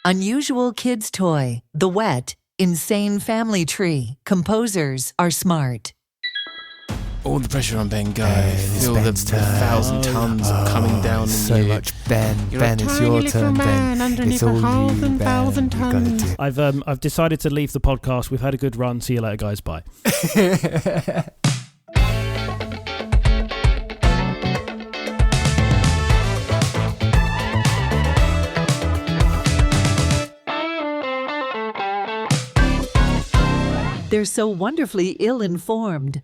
Unusual kids' toy, the wet, insane family tree, composers are smart. All the pressure on Ben, guys. Feel the 1,000 tons coming down on so you. much, Ben. You're Ben, it's your turn, Ben. It's all you, Ben. Thousand You gotta do. I've decided to leave the podcast. We've had a good run. See you later, guys. Bye. They're so wonderfully ill-informed.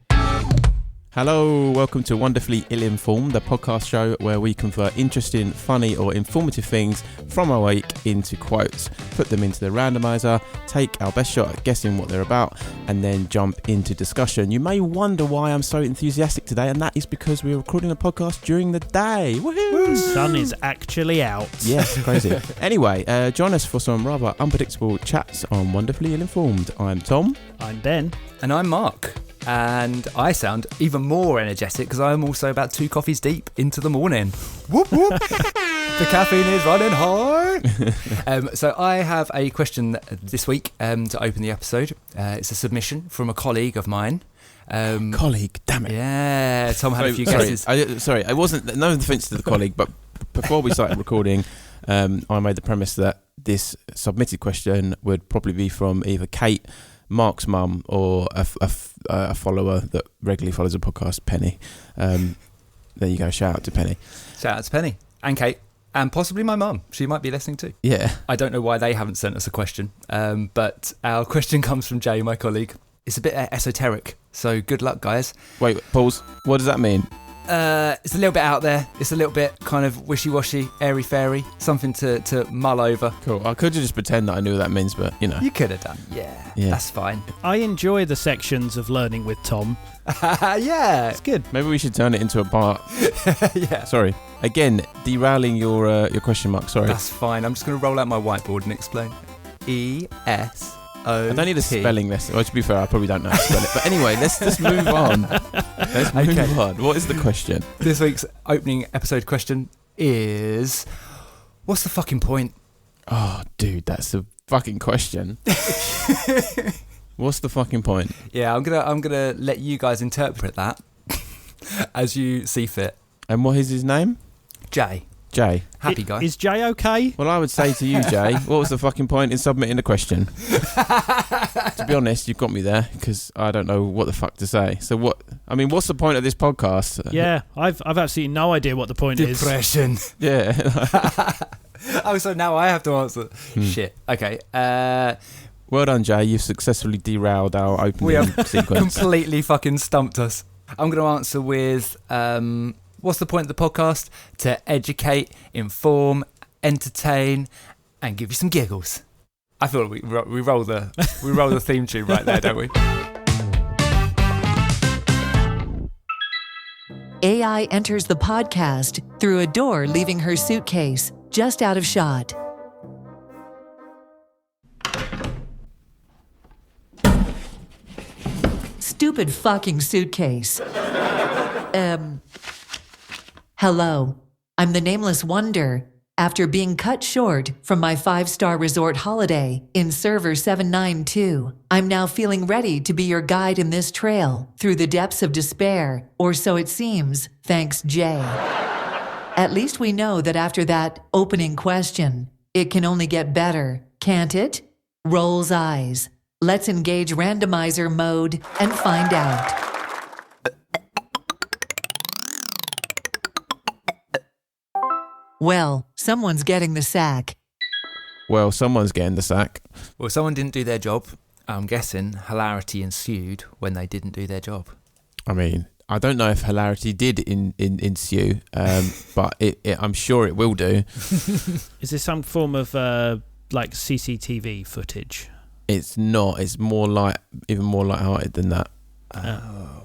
Hello, welcome to Wonderfully Ill-Informed, the podcast show where we convert interesting, funny or informative things from our week into quotes, put them into the randomizer, take our best shot at guessing what they're about, and then jump into discussion. You may wonder why I'm so enthusiastic today, and that is because we're recording a podcast during the day. Woohoo! The sun is actually out. Yes, crazy. Anyway, join us for some rather unpredictable chats on Wonderfully Ill-Informed. I'm Tom. I'm Ben. And I'm Mark. And I sound even more energetic because I'm also about 2 coffees deep into the morning. Whoop, whoop. The caffeine is running high. So I have a question this week to open the episode. It's a submission from a colleague of mine. Colleague, damn it. Yeah, Tom had a few guesses. I wasn't, no offence to the colleague, but before we started recording, I made the premise that this submitted question would probably be from either Kate, Mark's mum, or a follower that regularly follows the podcast, Penny. There you go, shout out to Penny. Shout out to Penny and Kate and possibly my mum. She might be listening too. Yeah. I don't know why they haven't sent us a question, but our question comes from Jay, my colleague. It's a bit esoteric, so good luck, guys. Wait, pause. What does that mean? It's a little bit out there. It's a little bit kind of wishy-washy, airy-fairy, something to mull over. Cool. I could just pretend that I knew what that means, but, you know. You could have done. Yeah, that's fine. I enjoy the sections of learning with Tom. Yeah. It's good. Maybe we should turn it into a part. Yeah. Sorry. Again, derailing your question mark. Sorry. That's fine. I'm just going to roll out my whiteboard and explain. E-S... I don't need a spelling lesson. Well, to be fair, I probably don't know how to spell it. But anyway, let's move on. Let's move on. What is the question? This week's opening episode question is, what's the fucking point? Oh, dude, that's the fucking question. What's the fucking point? Yeah, I'm gonna let you guys interpret that as you see fit. And what is his name? Jay. Happy guy. Is Jay okay? Well, I would say to you, Jay, what was the fucking point in submitting a question? To be honest, you've got me there because I don't know what the fuck to say. So what's the point of this podcast? Yeah, I've absolutely no idea what the point is. Depression. Yeah. Oh, so now I have to answer. Shit. Okay. Well done, Jay. You've successfully derailed our opening sequence. Completely fucking stumped us. I'm going to answer with... what's the point of the podcast? To educate, inform, entertain, and give you some giggles. I feel we roll the theme tune right there, don't we? AI enters the podcast through a door, leaving her suitcase just out of shot. Stupid fucking suitcase. Hello, I'm the Nameless Wonder. After being cut short from my 5-star resort holiday in Server 792, I'm now feeling ready to be your guide in this trail through the depths of despair, or so it seems, thanks Jay. At least we know that after that opening question, it can only get better, can't it? Rolls eyes. Let's engage randomizer mode and find out. Well, someone's getting the sack. Well, someone's getting the sack. Well, someone didn't do their job. I'm guessing hilarity ensued when they didn't do their job. I mean, I don't know if hilarity did ensue, but I'm sure it will do. Is this some form of like CCTV footage? It's not. It's even more light-hearted than that.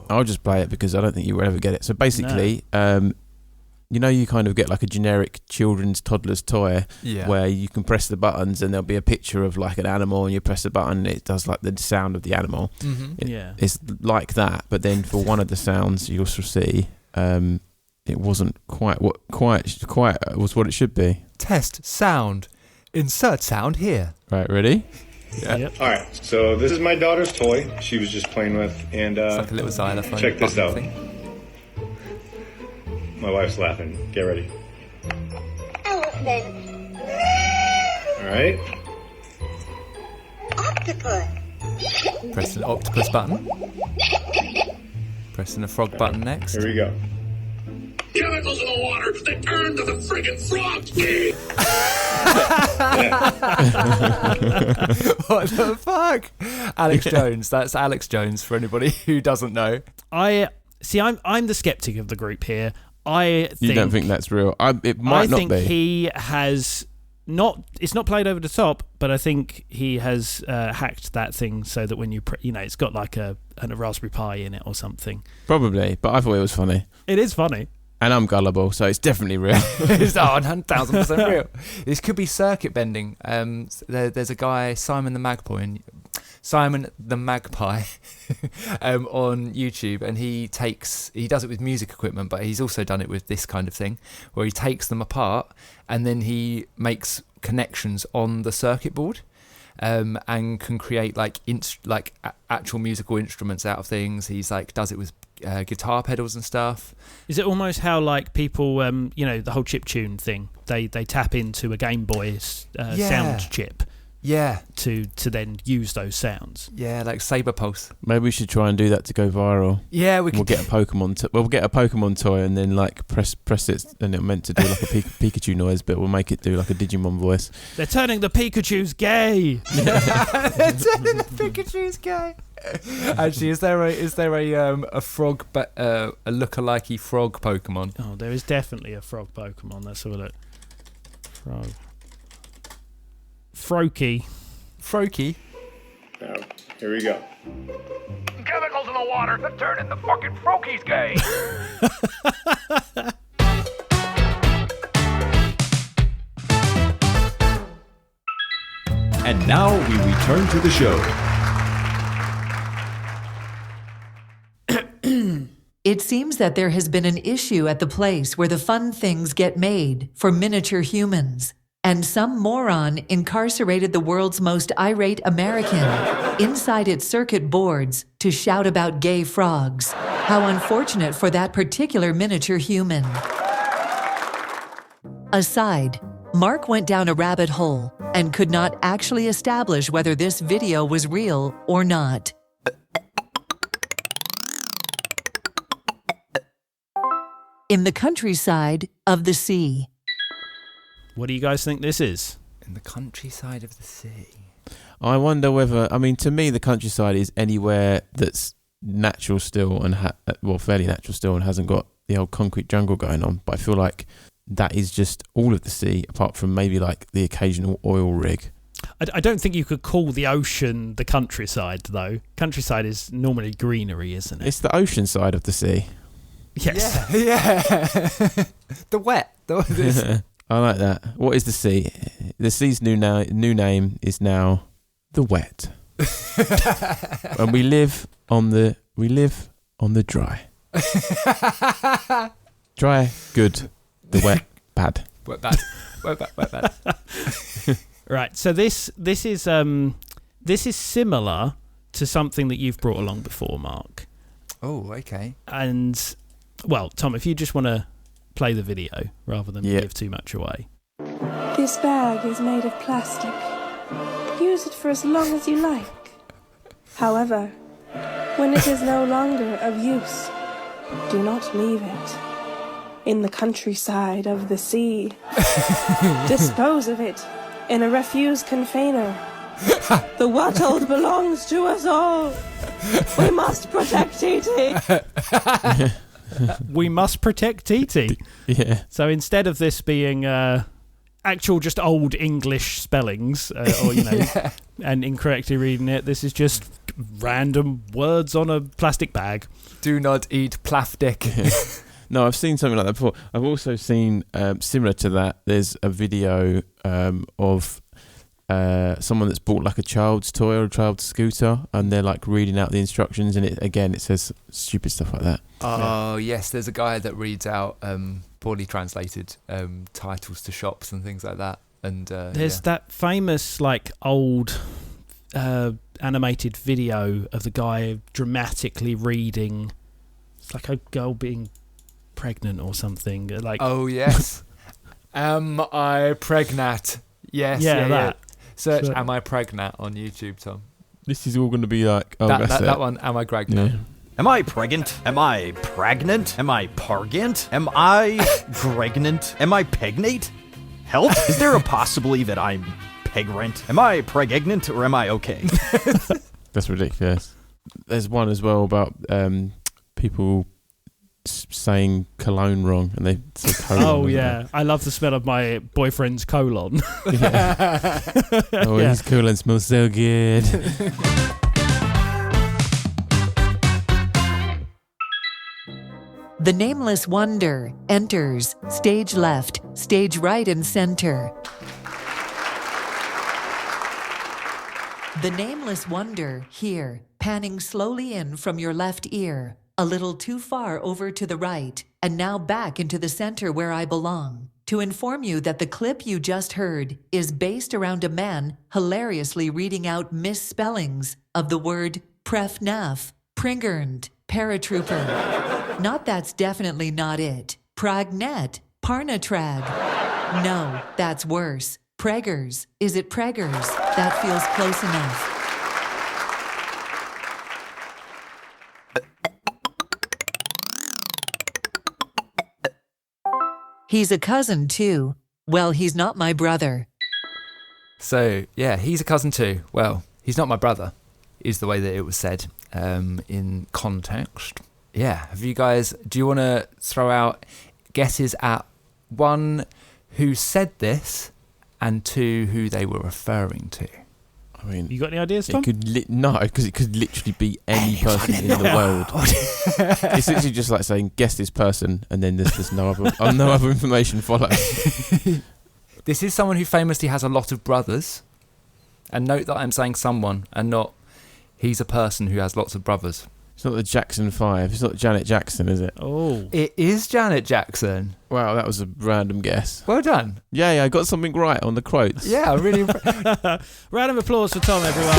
I'll just play it because I don't think you will ever get it. So basically, you know, you kind of get like a generic children's toddler's toy where you can press the buttons and there'll be a picture of like an animal and you press the button and it does like the sound of the animal. Mm-hmm. It's like that, but then for one of the sounds you also see it wasn't quite was what it should be. Test sound. Insert sound here. Right, ready? Yeah. Yep. All right, so this is my daughter's toy she was just playing with, and It's like a little xylophone. check this out. thing. My wife's laughing. Get ready. Elephant. All right. Octopus. Press an octopus button. Pressing the frog button next. Here we go. Chemicals in the water that turn to the friggin' frog game. What the fuck? Alex Jones. That's Alex Jones for anybody who doesn't know. I'm the skeptic of the group here. You don't think that's real? It might not be. I think he has not. It's not played over the top, but I think he has hacked that thing so that when you it's got like a Raspberry Pi in it or something. Probably, but I thought it was funny. It is funny. And I'm gullible, so it's definitely real. It's 1,000% real. This could be circuit bending. There's a guy, Simon the Magpie on YouTube, and he does it with music equipment, but he's also done it with this kind of thing, where he takes them apart and then he makes connections on the circuit board, and can create actual musical instruments out of things. He's does it with guitar pedals and stuff. Is it almost how people, the whole chiptune thing? They tap into a Game Boy sound chip. Yeah. To then use those sounds. Yeah, like Saber Pulse. Maybe we should try and do that to go viral. Yeah, we'll get a Pokemon. We'll get a Pokemon toy and then press it, and it's meant to do like a Pikachu noise, but we'll make it do like a Digimon voice. They're turning the Pikachus gay. They're turning the Pikachus gay. Actually, is there a frog, a lookalike frog Pokemon? Oh, there is definitely a frog Pokemon. Let's have a look. Frog. Froakie. Now, here we go. Chemicals in the water that turn the fucking frokies gay. And now we return to the show. It seems that there has been an issue at the place where the fun things get made for miniature humans. And some moron incarcerated the world's most irate American inside its circuit boards to shout about gay frogs. How unfortunate for that particular miniature human. Aside, Mark went down a rabbit hole and could not actually establish whether this video was real or not. In the countryside of the sea. What do you guys think this is? In the countryside of the sea. I wonder whether, to me, the countryside is anywhere that's natural still and fairly natural still and hasn't got the old concrete jungle going on. But I feel like that is just all of the sea, apart from maybe like the occasional oil rig. I don't think you could call the ocean the countryside, though. Countryside is normally greenery, isn't it? It's the ocean side of the sea. Yes. Yeah. The wet. I like that. What is the sea? The sea's new name is now the wet. And we live on the dry. Dry, good. The wet, bad. Wet bad. Right. So this is similar to something that you've brought along before, Mark. Oh, okay. And well, Tom, if you just want to play the video rather than give too much away. This bag is made of plastic. Use it for as long as you like. However, when it is no longer of use, do not leave it in the countryside of the sea. Dispose of it in a refuse container. The wattled belongs to us all. We must protect TT. We must protect TT. Yeah. So instead of this being actual just old English spellings, and incorrectly reading it, this is just random words on a plastic bag. Do not eat plastic. No, I've seen something like that before. I've also seen similar to that. There's a video of someone that's bought like a child's toy or a child's scooter, and they're like reading out the instructions, and it says stupid stuff like that. Oh yes, there's a guy that reads out poorly translated titles to shops and things like that. And there's that famous old animated video of the guy dramatically reading. It's like a girl being pregnant or something. Oh yes. Am I pregnant? Yes. Yeah. Search "Am I pregnant" on YouTube, Tom. This is all going to be like... Oh, that one, "Am I pregnant?" Yeah. Am I pregnant? Am I pregnant? Am I pargant? Am I pregnant? Am I pegnate? Help? Is there a possibility that I'm pegrant? Am I pregnant or am I okay? That's ridiculous. There's one as well about people saying cologne wrong, and they say colon. Oh yeah, I love the smell of my boyfriend's colon. Yeah. Oh, his colon smells so good. The Nameless Wonder enters stage left, stage right, and center. The Nameless Wonder here, panning slowly in from your left ear, a little too far over to the right, and now back into the center where I belong, to inform you that the clip you just heard is based around a man hilariously reading out misspellings of the word prefnaf, pringerned, paratrooper. Not that's definitely not it. Pragnet, parnatrag. No, that's worse. Preggers. Is it preggers? That feels close enough. He's a cousin, too. Well, he's not my brother. So, yeah, he's a cousin too. Well, he's not my brother, is the way that it was said in context. Yeah, do you want to throw out guesses at one, who said this, and two, who they were referring to? I mean, You got any ideas, Tom? no, because it could literally be any person in the world. It's literally just like saying, guess this person, and then there's no other information follows. This is someone who famously has a lot of brothers. And note that I'm saying someone, and not he's a person who has lots of brothers. It's not the Jackson 5. It's not Janet Jackson, is it? Oh. It is Janet Jackson. Wow, that was a random guess. Well done. Yeah, I got something right on the quotes. Yeah, I'm really Round of applause for Tom, everyone.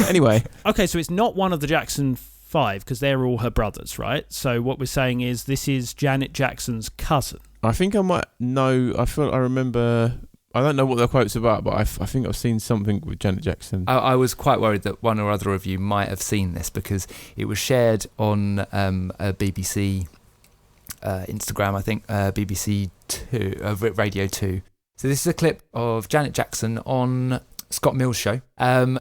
Anyway. Okay, so it's not one of the Jackson 5 because they're all her brothers, right? So what we're saying is this is Janet Jackson's cousin. I think I might know. I remember. I don't know what the quote's about, but I think I've seen something with Janet Jackson. I was quite worried that one or other of you might have seen this because it was shared on a BBC Instagram, I think, BBC 2, Radio 2. So this is a clip of Janet Jackson on Scott Mill's show.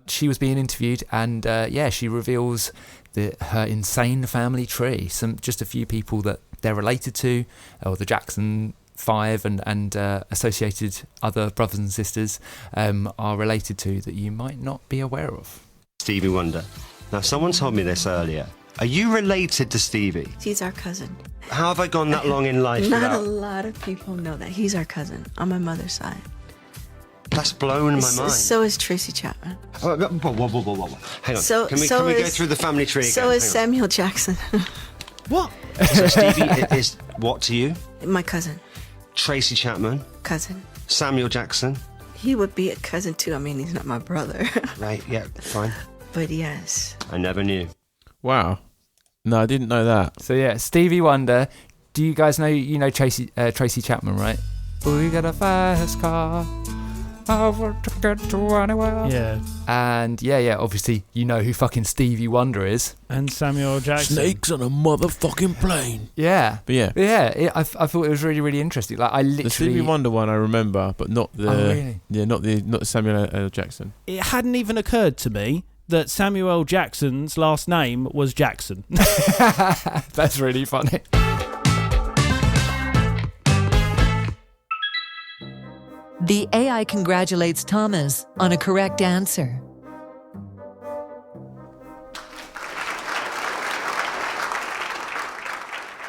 She was being interviewed, and she reveals her insane family tree. Just a few people that they're related to, or the Jackson 5 and associated other brothers and sisters are related to that you might not be aware of. Stevie Wonder. Now, someone told me this earlier. Are you related to Stevie? He's our cousin. How have I gone that long in life Not without... a lot of people know that. He's our cousin on my mother's side. That's blown my mind. So is Tracy Chapman. Whoa. Hang on. Can we go through the family tree again? So is Samuel Jackson. What? So Stevie is what to you? My cousin. Tracy Chapman. Cousin. Samuel Jackson. He would be a cousin too. I mean, he's not my brother. Right, yeah, fine. But yes. I never knew. Wow. No, I didn't know that. So yeah, Stevie Wonder. Do you guys know, Tracy Chapman, right? We got a fast car. Over to get to anywhere. Yeah. And yeah, obviously you know who fucking Stevie Wonder is. And Samuel Jackson. Snakes on a motherfucking plane. Yeah. But yeah. I thought it was really, really interesting. Like I literally... The Stevie Wonder one I remember, but not the... Oh, really? Yeah, not the Samuel L. Jackson. It hadn't even occurred to me that Samuel L. Jackson's last name was Jackson. That's really funny. The AI congratulates Thomas on a correct answer.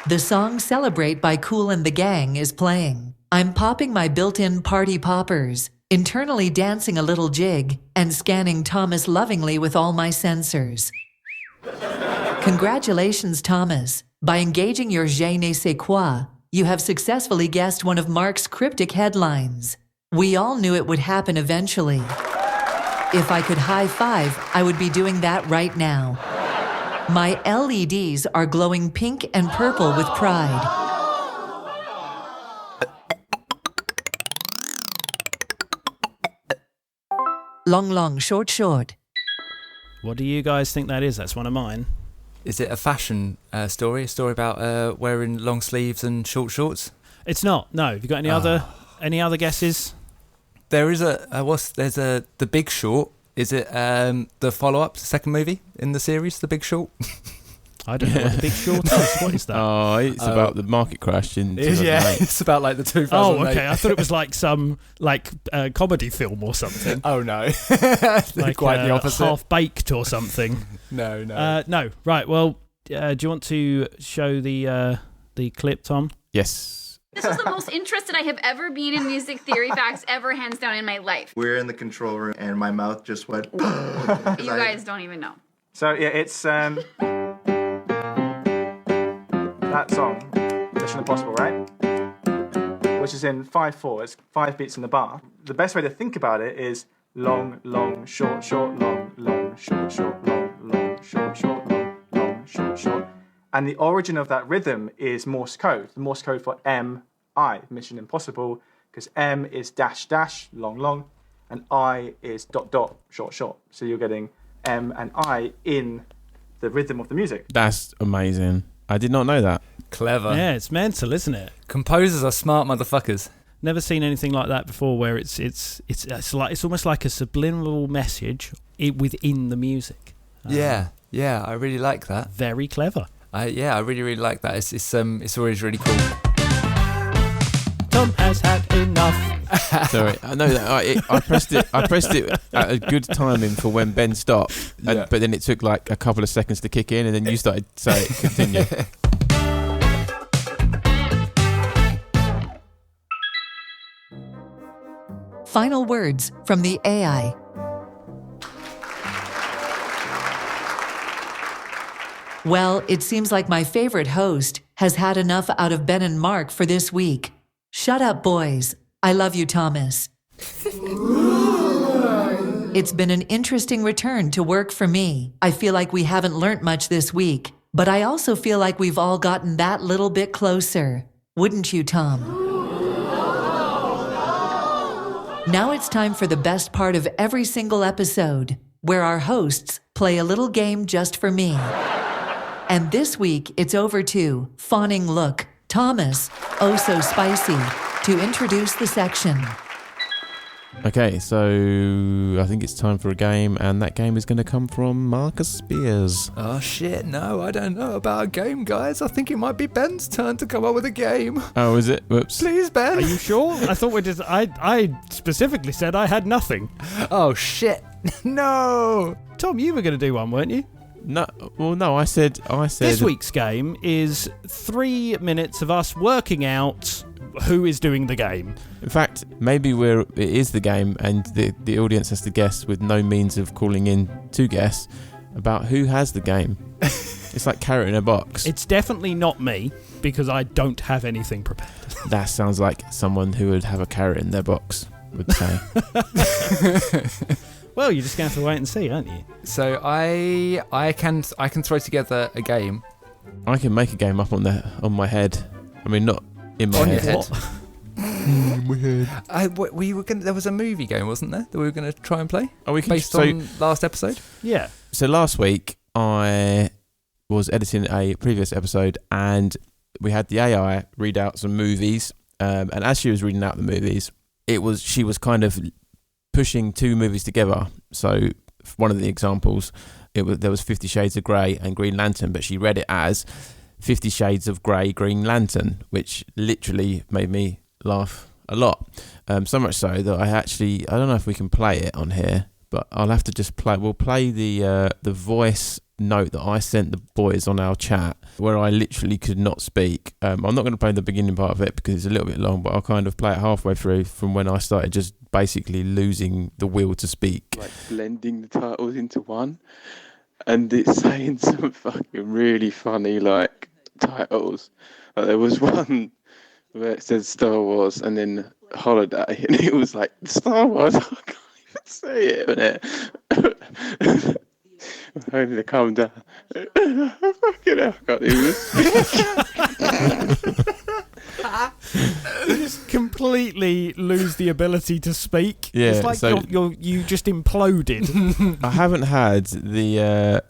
The song Celebrate by Kool and the Gang is playing. I'm popping my built-in party poppers, internally dancing a little jig, and scanning Thomas lovingly with all my sensors. Congratulations, Thomas. By engaging your je ne sais quoi, you have successfully guessed one of Mark's cryptic headlines. We all knew it would happen eventually. If I could high five, I would be doing that right now. My LEDs are glowing pink and purple with pride. Long, long, short, short. What do you guys think that is? That's one of mine. Is it a fashion story? A story about wearing long sleeves and short shorts? It's not. No. Have you got any other guesses? There is the Big Short. Is it the follow-up to the second movie in the series, The Big Short? I don't know what The Big Short is. What is that? Oh, it's about the market crash in 2008. Yeah, it's about like the 2008. Oh, okay. I thought it was like some comedy film or something. Oh no, like quite the opposite. Half Baked or something. No. No. Right. Well, do you want to show the clip, Tom? Yes. This was the most interested I have ever been in music theory facts ever, hands down, in my life. We're in the control room and my mouth just went. You guys don't even know. So yeah, it's that song, Mission Impossible, right? Which is in 5/4. It's 5 beats in the bar. The best way to think about it is long, long, short, short, long, long, short, short, long, long, short, short, long, long, short, short. And the origin of that rhythm is Morse code. The Morse code for M-I, Mission Impossible, because M is dash, dash, long, long, and I is dot, dot, short, short. So you're getting M and I in the rhythm of the music. That's amazing. I did not know that. Clever. Yeah, it's mental, isn't it? Composers are smart motherfuckers. Never seen anything like that before, where it's almost like a subliminal message within the music. Yeah, I really like that. Very clever. I really, really like that. It's always really cool. Tom has had enough. Sorry, I know that I pressed it at a good timing for when Ben stopped, but then it took like a couple of seconds to kick in, and then you started to say it. Continue. Final words from the AI. Well, it seems like my favorite host has had enough out of Ben and Mark for this week. Shut up, boys. I love you, Thomas. It's been an interesting return to work for me. I feel like we haven't learnt much this week, but I also feel like we've all gotten that little bit closer. Wouldn't you, Tom? Now it's time for the best part of every single episode, where our hosts play a little game just for me. And this week, it's over to Fawning Look, Thomas, oh so spicy, to introduce the section. Okay, so I think it's time for a game, and that game is going to come from Marcus Spears. Oh shit, no, I don't know about a game, guys. I think it might be Ben's turn to come up with a game. Oh, is it? Whoops. Please, Ben. Are you sure? I thought we just... I specifically said I had nothing. Oh shit. No. Tom, you were going to do one, weren't you? No, well, no, I said. This week's game is 3 minutes of us working out who is doing the game. In fact, maybe it is the game, and the audience has to guess with no means of calling in to guess about who has the game. It's like carrot in a box. It's definitely not me, because I don't have anything prepared. That sounds like someone who would have a carrot in their box would say. Well, you're just going to have to wait and see, aren't you? So I can throw together a game. I can make a game up on my head. I mean, not in my head. In my head. There was a movie game, wasn't there, that we were going to try and play? Oh, we can, based on last episode? Yeah. So last week I was editing a previous episode, and we had the AI read out some movies. And as she was reading out the movies, she was kind of pushing two movies together. So one of the examples, there was 50 Shades of Grey and Green Lantern, but she read it as 50 Shades of Grey, Green Lantern, which literally made me laugh a lot. So much so that I don't know if we can play it on here, but I'll have to just we'll play the voice note that I sent the boys on our chat, where I literally could not speak. I'm not going to play the beginning part of it because it's a little bit long, but I'll kind of play it halfway through from when I started just basically losing the will to speak. Like blending the titles into one, and it's saying some fucking really funny like titles. There was one where it said Star Wars and then holiday, and it was like Star Wars. I can't even say it, innit? I need to calm down. Fucking hell, I can't do this. You just completely lose the ability to speak. Yeah, it's like so- you just imploded. I haven't had the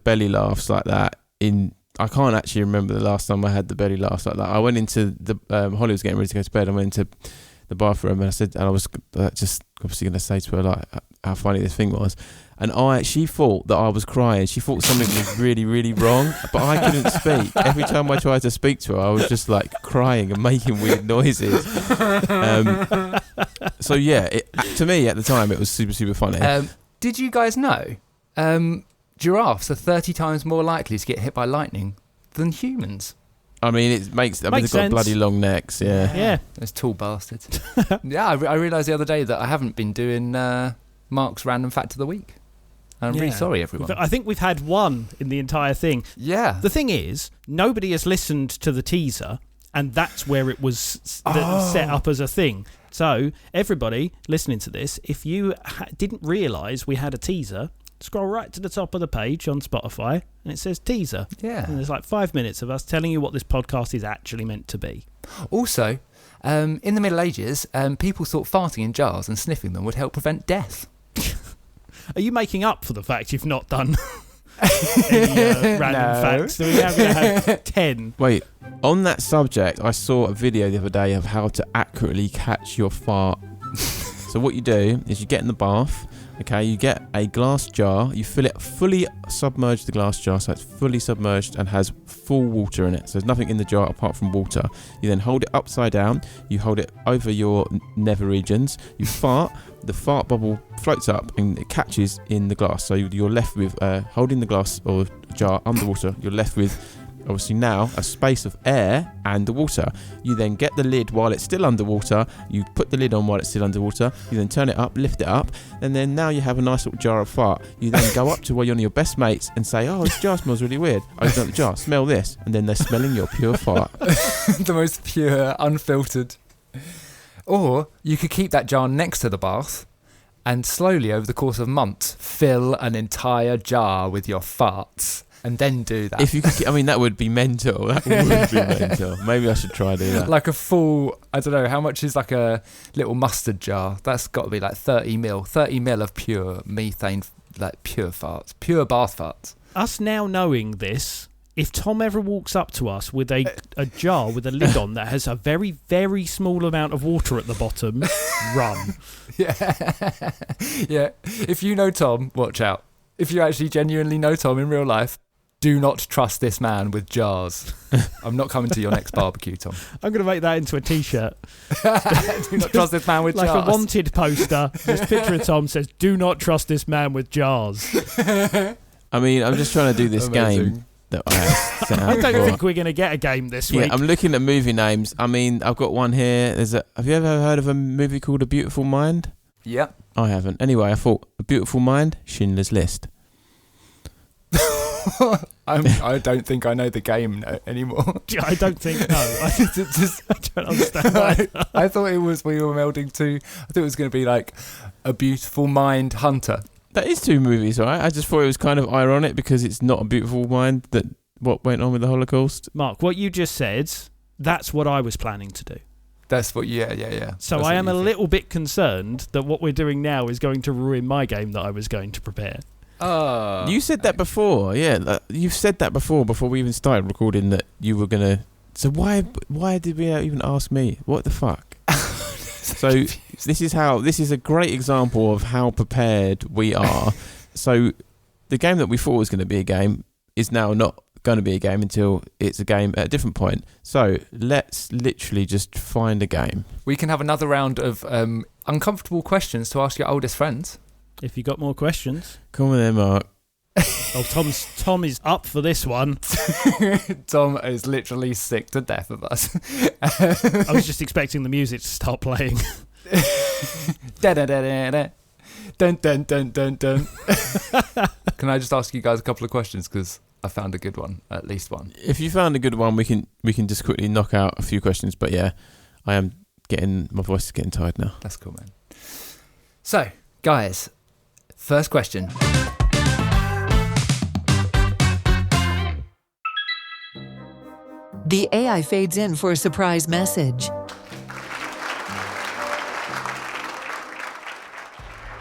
belly laughs like that in. I can't actually remember the last time I had the belly laughs like that. I went into the Holly was getting ready to go to bed. I went into the bathroom and I was just obviously going to say to her like how funny this thing was, and she thought that I was crying. She thought something was really, really wrong, but I couldn't speak. Every time I tried to speak to her, I was just like crying and making weird noises. So yeah, to me at the time it was super, super funny. Did you guys know giraffes are 30 times more likely to get hit by lightning than humans? I mean, they've got sense. bloody long necks, yeah. Yeah. Those tall bastards. Yeah, I realised the other day that I haven't been doing Mark's random fact of the week. I'm really sorry, everyone. I think we've had one in the entire thing. Yeah. The thing is, nobody has listened to the teaser, and that's where it was set up as a thing. So, everybody listening to this, if you didn't realise we had a teaser, scroll right to the top of the page on Spotify and it says teaser. Yeah. And there's like 5 minutes of us telling you what this podcast is actually meant to be. Also, in the Middle Ages, people thought farting in jars and sniffing them would help prevent death. Are you making up for the fact you've not done any random facts? So we're now going to have 10. Wait, on that subject, I saw a video the other day of how to accurately catch your fart. So what you do is you get in the bath. Okay, you get a glass jar, you fill it fully, submerge the glass jar so it's fully submerged and has full water in it. So there's nothing in the jar apart from water. You then hold it upside down, you hold it over your nether regions, you fart, the fart bubble floats up and it catches in the glass. So you're left with, holding the glass or jar underwater, you're left with obviously now a space of air and the water. You then get the lid while it's still underwater, you put the lid on while it's still underwater, you then turn it up, lift it up, and then now you have a nice little jar of fart. You then go up to one of your best mates and say, oh, this jar smells really weird. Open up the jar, smell this, and then they're smelling your pure fart. The most pure, unfiltered. Or you could keep that jar next to the bath and slowly over the course of months fill an entire jar with your farts. And then do that. If you could, I mean, that would be mental. That would be mental. Maybe I should try do that. Like a full, I don't know, how much is like a little mustard jar? That's got to be like 30 mil of pure methane, like pure farts, pure bath farts. Us now knowing this, if Tom ever walks up to us with a jar with a lid on that has a very, very small amount of water at the bottom, run. Yeah. Yeah. If you know Tom, watch out. If you actually genuinely know Tom in real life, do not trust this man with jars. I'm not coming to your next barbecue, Tom. I'm going to make that into a T-shirt. Do not trust this man with like jars. Like a wanted poster. This picture of Tom says, do not trust this man with jars. I mean, I'm just trying to do this game that I have set out I don't for. think we're going to get a game this week. Yeah, I'm looking at movie names. I mean, I've got one here. Have you ever heard of a movie called A Beautiful Mind? Yep. I haven't. Anyway, I thought A Beautiful Mind, Schindler's List. I don't think I know the game anymore. I don't think, no. I don't understand why. I thought it was, we were melding to, I thought it was going to be like A Beautiful Mind Hunter. That is two movies, right? I just thought it was kind of ironic because it's not a beautiful mind that what went on with the Holocaust. Mark, what you just said, that's what I was planning to do. That's what, yeah. So that's I am a little bit concerned that what we're doing now is going to ruin my game that I was going to prepare. You said that before, yeah. You've said that before we even started recording that you were going to... So why did we even ask me? What the fuck? So this is a great example of how prepared we are. So the game that we thought was going to be a game is now not going to be a game until it's a game at a different point. So let's literally just find a game. We can have another round of uncomfortable questions to ask your oldest friends. If you got more questions. Come on then, Mark. Oh, Tom is up for this one. Tom is literally sick to death of us. I was just expecting the music to start playing. Da da da da da. Dun dun dun dun dun. Can I just ask you guys a couple of questions? Because I found a good one, at least one. If you found a good one, we can just quickly knock out a few questions. But yeah, my voice is getting tired now. That's cool, man. So, guys, first question. The AI fades in for a surprise message.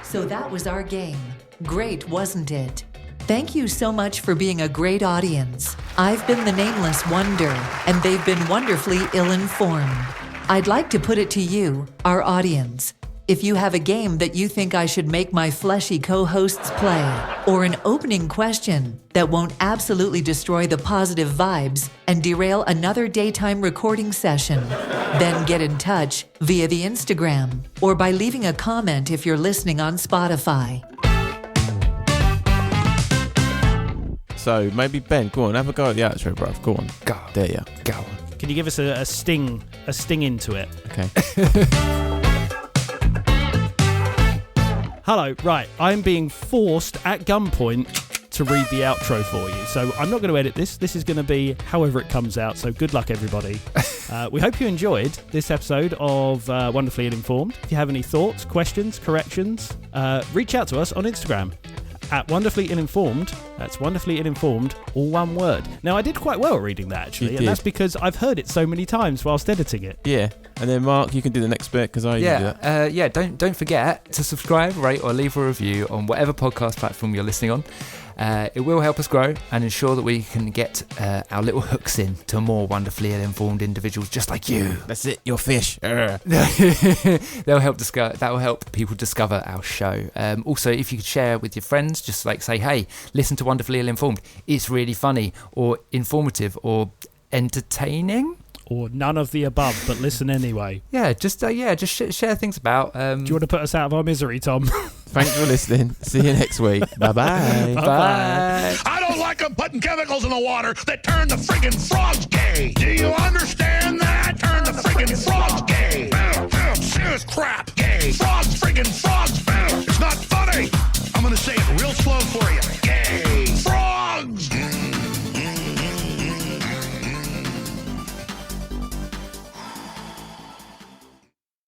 So that was our game. Great, wasn't it? Thank you so much for being a great audience. I've been the Nameless Wonder, and they've been wonderfully ill-informed. I'd like to put it to you, our audience. If you have a game that you think I should make my fleshy co-hosts play, or an opening question that won't absolutely destroy the positive vibes and derail another daytime recording session, then get in touch via the Instagram or by leaving a comment if you're listening on Spotify. So maybe Ben, go on, have a go at the outro, bruv. Go on. Go. There you go. Can you give us a sting into it? Okay. Hello, right, I'm being forced at gunpoint to read the outro for you. So I'm not going to edit this. This is going to be however it comes out. So good luck, everybody. We hope you enjoyed this episode of Wonderfully Ill-Informed. If you have any thoughts, questions, corrections, reach out to us on Instagram at Wonderfully Ill-Informed. That's Wonderfully Ill-Informed, all one word. Now, I did quite well reading that, actually, and that's because I've heard it so many times whilst editing it. Yeah, and then Mark, you can do the next bit because I usually do that. Don't forget to subscribe, rate, or leave a review on whatever podcast platform you're listening on. It will help us grow and ensure that we can get our little hooks in to more wonderfully ill-informed individuals just like you. That's it, you're fish. That will help people discover our show. Also, if you could share with your friends, just like say, hey, listen to Wonderfully Ill-Informed. It's really funny or informative or entertaining. Or none of the above, but listen anyway. Yeah, just share things about. Do you want to put us out of our misery, Tom? Thanks for listening. See you next week. Bye-bye. Bye. I don't like them putting chemicals in the water that turn the friggin' frogs gay. Do you understand that? Turn the friggin' frogs gay. Serious crap.